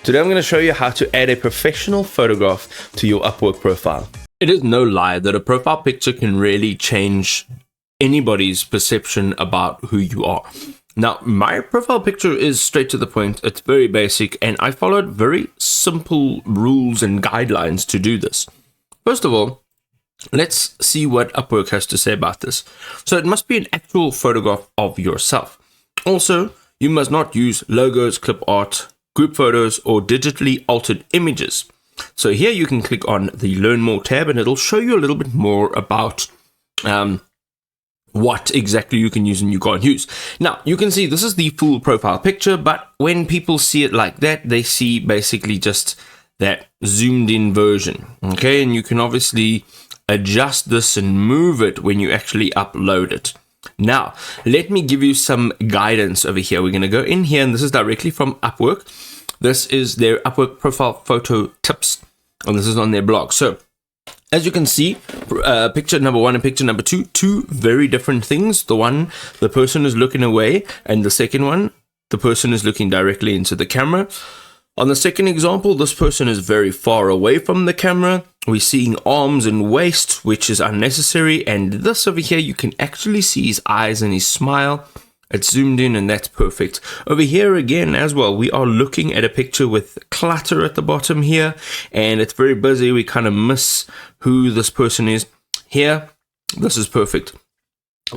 Today I'm going to show you how to add a professional photograph to your Upwork profile. It is no lie that a profile picture can really change anybody's perception about who you are. Now, my profile picture is straight to the point, it's very basic, and I followed very simple rules and guidelines to do this. First of all, let's see what Upwork has to say about this. So it must be an actual photograph of yourself. Also, you must not use logos, clip art, group photos, or digitally altered images. So here you can click on the Learn More tab and it'll show you a little bit more about what exactly you can use and you can't use. Now, you can see this is the full profile picture, but when people see it like that, they see basically just that zoomed in version. Okay, and you can obviously adjust this and move it when you actually upload it. Now, let me give you some guidance over here. We're going to go in here, and this is directly from Upwork. This is their Upwork profile photo tips, and this is on their blog. So, as you can see, picture number one and picture number two very different things. The one, the person is looking away, and the second one, the person is looking directly into the camera. On the second example, this person is very far away from the camera. We're seeing arms and waist, which is unnecessary. And this over here, you can actually see his eyes and his smile. It's zoomed in and that's perfect. Over here again as well, we are looking at a picture with clutter at the bottom here. And it's very busy. We kind of miss who this person is. Here, this is perfect.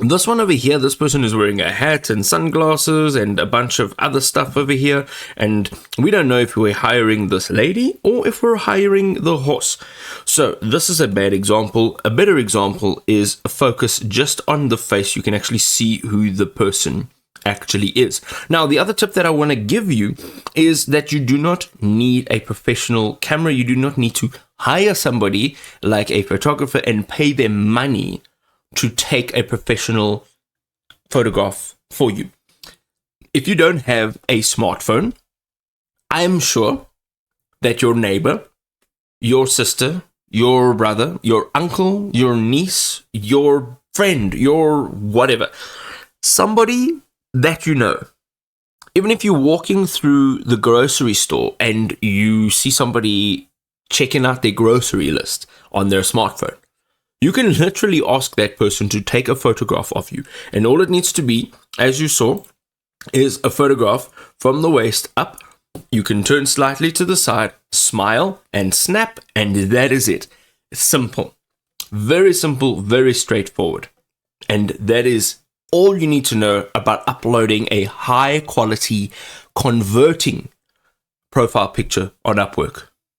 This one over here, this person is wearing a hat and sunglasses and a bunch of other stuff over here. And we don't know if we're hiring this lady or if we're hiring the horse. So this is a bad example. A better example is a focus just on the face. You can actually see who the person actually is. Now, the other tip that I want to give you is that you do not need a professional camera. You do not need to hire somebody like a photographer and pay them money to take a professional photograph for you. If you don't have a smartphone, I'm sure that your neighbor, your sister, your brother, your uncle, your niece, your friend, your whatever, somebody that you know, even if you're walking through the grocery store and you see somebody checking out their grocery list on their smartphone, you can literally ask that person to take a photograph of you. And all it needs to be, as you saw, is a photograph from the waist up. You can turn slightly to the side, smile, and snap, and that is it. It's simple. Very simple, very straightforward. And that is all you need to know about uploading a high quality, converting profile picture on Upwork.